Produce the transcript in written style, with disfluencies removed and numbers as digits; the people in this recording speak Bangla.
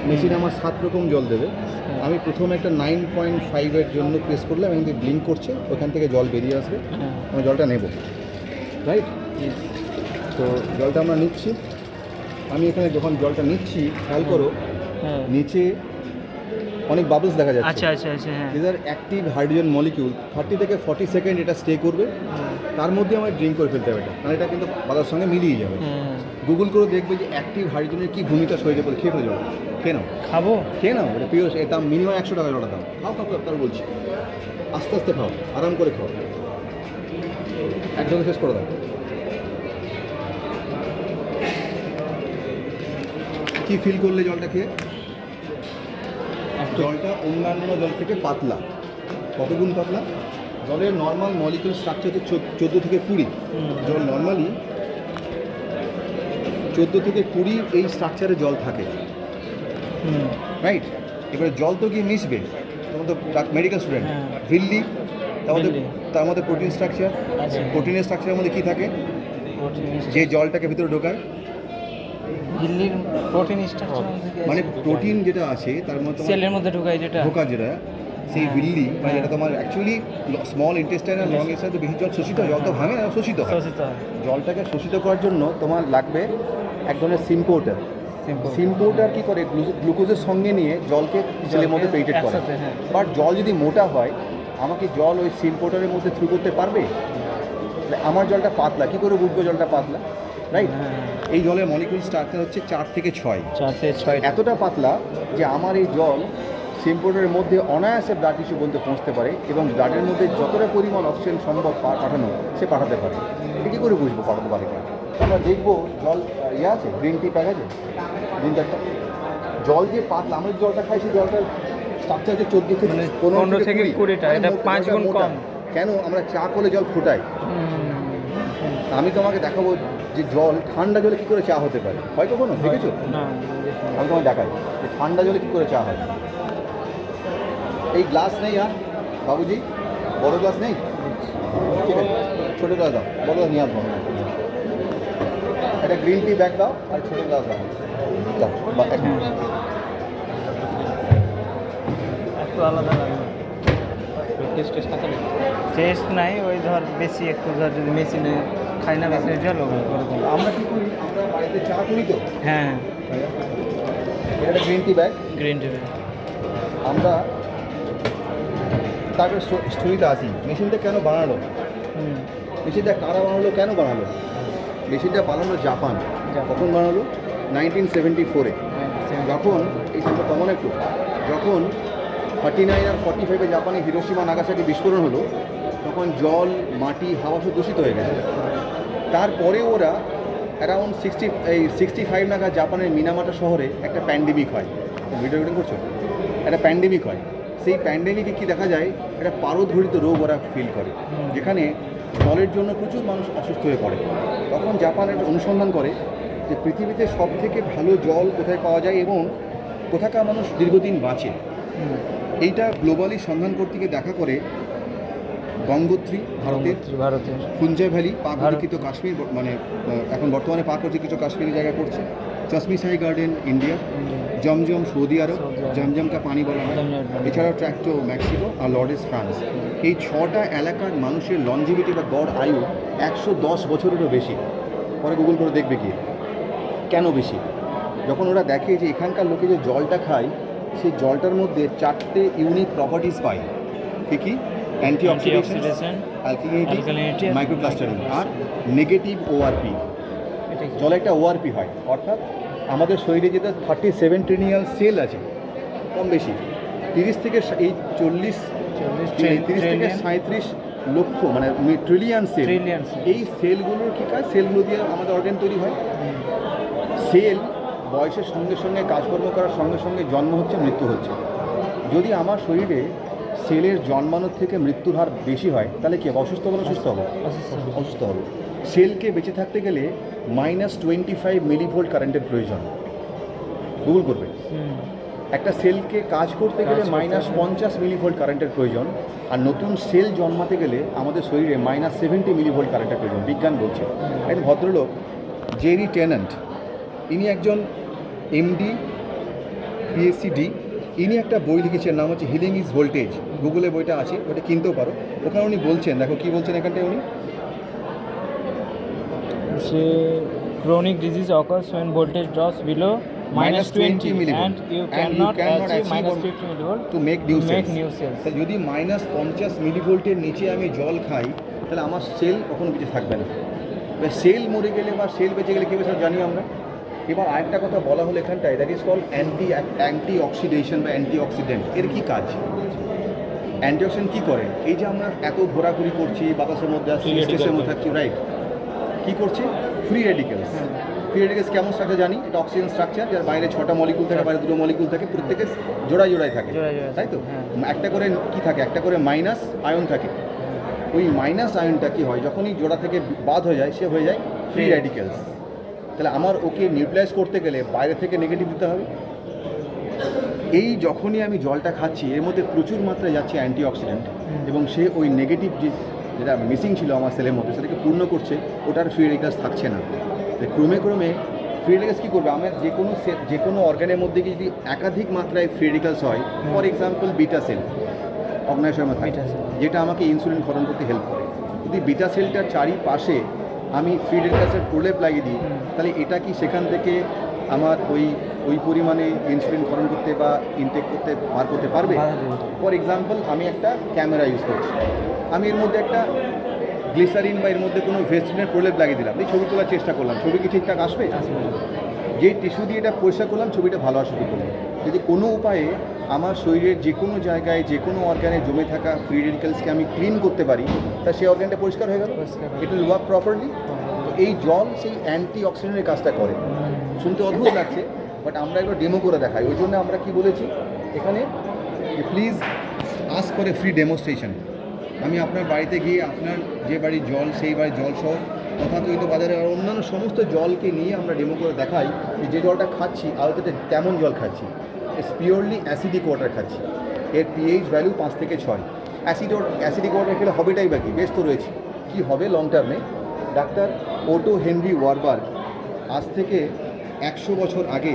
মেশিন আমার 7 রকম জল দেবে। আমি প্রথমে একটা 9.5 জন্য প্রেস করলাম, এখান থেকে ব্লিঙ্ক করছে, ওখান থেকে জল বেরিয়ে আসবে, আমি জলটা নেব, রাইট? তো জলটা আমরা নিচ্ছি। আমি এখানে যখন জলটা নিচ্ছি খেয়াল করো, নিচে অনেক বাবলস দেখা যাচ্ছে। আচ্ছা আচ্ছা আচ্ছা, হ্যাঁ। এদের অ্যাক্টিভ হাইড্রোজেন মলিকিউল 30 থেকে 40 সেকেন্ড এটা স্টে করবে, তার মধ্যে আমার ড্রিঙ্ক করে ফেলতে হবে এটা, মানে এটা কিন্তু বাতার সঙ্গে মিলিয়ে যাবে। গুগল করে দেখবে যে অ্যাক্টিভ হাইড্রোজেনের কী ভূমিকা শরীরে পড়ে, খেয়ে ফেলে যাবে। খেয়ে নাও, খাবো, খেয়ে নাও, এটা পিওর, এর দাম মিনিমাম 100 টাকা জলটা দাম। খাও খাও, তার বলছি আস্তে আস্তে খাও, আরাম করে খাও, একদম শেষ করে দাও। কী ফিল করলে জলটা খেয়ে? জলটা অন্যান্য জল থেকে পাতলা। কতগুণ পাতলা? জলের নর্মাল মলিকুল স্ট্রাকচার হচ্ছে 14 থেকে 20। জল নর্মালি 14 থেকে 20 এই স্ট্রাকচারে জল থাকে, রাইট? এবারে জল তো গিয়ে মিশবে, তোমার তো মেডিকেল স্টুডেন্ট, ভিল্লি, তার মধ্যে প্রোটিন স্ট্রাকচার, প্রোটিনের স্ট্রাকচারের মধ্যে কী থাকে? যে জলটাকে ভিতরে ঢোকায় ঝিল্লির প্রোটিন স্ট্রাকচার, মানে প্রোটিন যেটা আছে তার মধ্যে সেলের মধ্যে ঢোকায়, যেটা সেই ভিল্লি, মানে যেটা তোমার অ্যাকচুয়ালি স্মল ইন্টেস্টাইন আর লং ইন্টেস্টাইনে বেশি জল শোষিত হয়, জল তো ভাঙে না, শোষিত হয়। জলটাকে শোষিত করার জন্য তোমার লাগবে এক ধরনের সিম্পোর্টার। সিম্পোর্টার কী করে? গ্লুকোজের সঙ্গে নিয়ে জলকে সেলের মধ্যে পেইটেড করে। বাট জল যদি মোটা হয়, আমাকে জল ওই সিম্পোর্টারের মধ্যে থ্রু করতে পারবে? আমার জলটা পাতলা, কী করে বুঝবো জলটা পাতলা, রাইট? এই জলের মলিকুল স্ট্রাকচার হচ্ছে 4 থেকে 6। এতটা পাতলা যে আমার এই জল সিম্পোর্টারের মধ্যে অনায়াসে ব্লাড টিস্যু বলতে পৌঁছতে পারে, এবং ব্লাডের মধ্যে যতটা পরিমাণ অক্সিজেন সম্ভব পাঠানো সে পাঠাতে পারে। এটা কী করে বুঝবো পাঠাতে পারে কিনা? আমরা দেখবো জল আছে, গ্রিন টি প্যাক আছে, গ্রিন টিটা জল যে পাতলা, আমরা জলটা খাই সেই জলটার স্ট্রাকচার হচ্ছে 14 থেকে 15 থেকে 20টা, এটা 5 গুণ কম। কেন? আমরা চা করলে জল ফোটাই। আমি তোমাকে দেখাবো যে জল ঠান্ডা জলে কী করে চা হতে পারে, হয় কখনো দেখেছো? আমি তোমাকে দেখাই যে ঠান্ডা জলে কী করে চা হয়। এই গ্লাস নেই আর বাবুজি, বড় গ্লাস নেই, ঠিক আছে, ছোটো গ্লাস দাও, বড় গ্লাস নিয়ে আসবো। একটা গ্রিন টি ব্যাগ দাও আর ছোটো গ্লাস দাও, একটু আলাদা লাগে, টেস্ট নাই ওই, ধর বেশি একটু, ধর যদি মেশিনে খাই না, মেশিনে জল আমরা কী করি, আমরা বাড়িতে চা করি তো, হ্যাঁ, এটা গ্রিন টি ব্যাগ, আমরা তারপরে স্টোরিটা আসি, মেশিনটা কেন বানালো, মেশিনটা কারা বানালো, কেন বানালো? মেশিনটা বানালো জাপান। কখন বানালো? 1974-এ। যখন এই সংখ্যা কমন একটু, যখন 39 আর 45-এ জাপানে হিরোশিমা নাগাসাকি বিস্ফোরণ হলো, তখন জল, মাটি, হাওয়া সব দূষিত হয়ে গেছে। তারপরে ওরা অ্যারাউন্ড 65 নাগাদ জাপানের মিনামাটা শহরে একটা প্যান্ডেমিক হয়। ভিডিও রেকর্ডিং করছো? একটা প্যান্ডেমিক হয়। সেই প্যান্ডেমিকে কী দেখা যায়? একটা পারদঘটিত রোগ ওরা ফিল করে, যেখানে জলের জন্য প্রচুর মানুষ অসুস্থ হয়ে পড়ে। তখন জাপান একটা অনুসন্ধান করে যে পৃথিবীতে সবথেকে ভালো জল কোথায় পাওয়া যায় এবং কোথাকার মানুষ দীর্ঘদিন বাঁচে। এইটা গ্লোবালি সন্ধান করতে গিয়ে দেখা করে গঙ্গোত্রী, ভারতের কুঞ্জা ভ্যালি, পাক অধিকৃত কাশ্মীর, মানে এখন বর্তমানে পাক অধিকৃত কাশ্মীরি জায়গায় পড়ছে, চশমিশাই গার্ডেন ইন্ডিয়া, জমজম সৌদি আরব, জমজমকা পানি বলা হয়, এছাড়াও ট্র্যাক্টো মেক্সিকো আর লর্ডেস ফ্রান্স। এই 6টা এলাকার মানুষের লঞ্জিভিটি বা গড় আয়ু 110 বছরেরও বেশি। পরে গুগল করে দেখবে কি কেন বেশি। যখন ওরা দেখে যে এখানকার লোকে যে জলটা খায়, সেই জলটার মধ্যে 4টে ইউনিক প্রপার্টিস পায়। কী? অ্যান্টিঅক্সিডেশন, অ্যালকালিনিটি, মাইক্রোক্লাস্টারিং আর নেগেটিভ ওআরপি। জলে একটা ওআরপি হয়, অর্থাৎ আমাদের শরীরে যেটা 37 ট্রিলিয়ন সেল আছে, কম বেশি 30 থেকে 37 লক্ষ, মানে ট্রিলিয়ন সেল। এই সেলগুলোর কী কাজ? সেলগুলো দিয়ে আমাদের অর্গান তৈরি হয়। সেল বয়সের সঙ্গে সঙ্গে কাজকর্ম করার সঙ্গে সঙ্গে জন্ম হচ্ছে, মৃত্যু হচ্ছে। যদি আমার শরীরে সেলের জন্মানোর থেকে মৃত্যুর হার বেশি হয়, তাহলে কি হবে? অসুস্থ হবে না সুস্থ হবে? অসুস্থ হবে। সেলকে বেঁচে থাকতে গেলে -25 মিলিভোল্ট কারেন্টের প্রয়োজন। গুগল করবে, একটা সেলকে কাজ করতে গেলে -50 মিলিভোল্ট কারেন্টের প্রয়োজন, আর নতুন সেল জন্মাতে গেলে আমাদের শরীরে -70 মিলিভোল্ট কারেন্টের প্রয়োজন। বিজ্ঞান বলছে। একজন ভদ্রলোক জেরি টেন্যান্ট, ইনি একজন এমডি পিএসসিডি, ইনি একটা বই লিখেছেন, নাম হচ্ছে হিলিং ইজ ভোল্টেজ। গুগলে বইটা আছে, ওটা কিনতেও পারো। ওখানে উনি বলছেন, দেখো কী বলছেন এখানটায় উনি, সে chronic disease occurs when voltage drops below minus 20 millivolt and you cannot achieve minus 50 millivolt to make new to make new cells. cells. তাই যদি -50 মিলিভোল্টের নিচে আমি জল খাই, তাহলে আমার সেল কখনো বেঁচে থাকবে না। এবার সেল মরে গেলে বা সেল বেঁচে গেলে কী হবে জানি আমরা। এবার আরেকটা কথা বলা হলো এখানটায়, that is call anti oxidation বা অ্যান্টি অক্সিডেন্ট। এর কী কাজ? অ্যান্টিঅক্সিডেন্ট কী করে? এই যে আমরা এত ঘোরাঘুরি করছি, বাতাসের মধ্যে আসছি, স্ট্রেসের মধ্যে থাকছি, রাইট, কী করছে? Free radicals. ফ্রি রেডিক্যালস কেমন স্ট্রাকচার জানি? এটা অক্সিজেন স্ট্রাকচার, যার বাইরে 6টা মলিকুল থাকে, বাইরে 2টো মলিকুল থাকে, প্রত্যেকে জোড়ায় জোড়ায় থাকে, তাই তো? একটা করে কি থাকে? একটা করে মাইনাস আয়ন থাকে। ওই মাইনাস আয়নটা কী হয়, যখনই জোড়া থেকে বাদ হয়ে যায়, সে হয়ে যায় ফ্রি রেডিক্যালস। তাহলে আমার ওকে নিউট্রালাইজ করতে গেলে বাইরে থেকে নেগেটিভ দিতে হবে। এই যখনই আমি জলটা খাচ্ছি, এর মধ্যে প্রচুর মাত্রায় যাচ্ছে অ্যান্টিঅক্সিডেন্ট, এবং সে ওই নেগেটিভ যেটা মিসিং ছিল আমার সেলের মধ্যে, সেটাকে পূর্ণ করছে। ওটার ফ্রি রেডিক্যালস থাকছে না। ক্রমে ক্রমে ফ্রি রেডিক্যালস কী করবে? আমার যে কোনো অর্গানের মধ্যে যদি একাধিক মাত্রায় ফ্রি রেডিক্যালস হয়, ফর এক্সাম্পল বিটা সেল অর্গানাইজেশনের মধ্যে থাকে, যেটা আমাকে ইনসুলিন ক্ষরণ করতে হেল্প করে। যদি বিটা সেলটার চারিপাশে আমি ফ্রি রেডিক্যালসের প্রলেপ লাগিয়ে দিই, তাহলে এটা কি সেখান থেকে আমার ওই পরিমাণে ইনসুলিন ক্ষরণ করতে বা ইনটেক করতে বার করতে পারবে? ফর এক্সাম্পল, আমি একটা ক্যামেরা ইউজ করছি, আমি এর মধ্যে একটা গ্লিসারিন বা এর মধ্যে কোনো ভেস্টিনের প্রলেপ লাগিয়ে দিলাম, এই ছবি তোলার চেষ্টা করলাম, ছবি কি ঠিকঠাক আসবে? যে টিস্যু দিয়ে এটা পরিষ্কার করলাম, ছবিটা ভালো আসা শুরু করলাম। যদি কোনো উপায়ে আমার শরীরের যে কোনো জায়গায় যে কোনো অর্গানে জমে থাকা ফ্রি রেডিক্যালসকে আমি ক্লিন করতে পারি, তা সেই অর্গানটা পরিষ্কার হয়ে গেল, ইট উইল ওয়ার্ক প্রপারলি। তো এই জল সেই অ্যান্টি অক্সিডেন্টের কাজটা করে। শুনতে অদ্ভুত লাগছে, বাট আমরা একবার ডেমো করে দেখাই। ওই জন্য আমরা কি বলেছি এখানে, please ask for a free demonstration. আমি আপনার বাড়িতে গিয়ে আপনার যে বাড়ির জল, সেই বাড়ির জল সহ তথা তৈরি বাজারে আর অন্যান্য সমস্ত জলকে নিয়ে আমরা ডেমো করে দেখাই যে জলটা খাচ্ছি আদতে তেমন জল খাচ্ছি, ইটস পিওরলি অ্যাসিডিক ওয়াটার খাচ্ছি। এর পিএইচ ভ্যালু 5 থেকে 6। অ্যাসিডিক ওয়াটার খেলে হবেটাই বাকি, বেশ তো রয়েছে। কী হবে লং টার্মে? ডাক্তার ওটো হেনরি ওয়ারবার্গ আজ থেকে 100 বছর আগে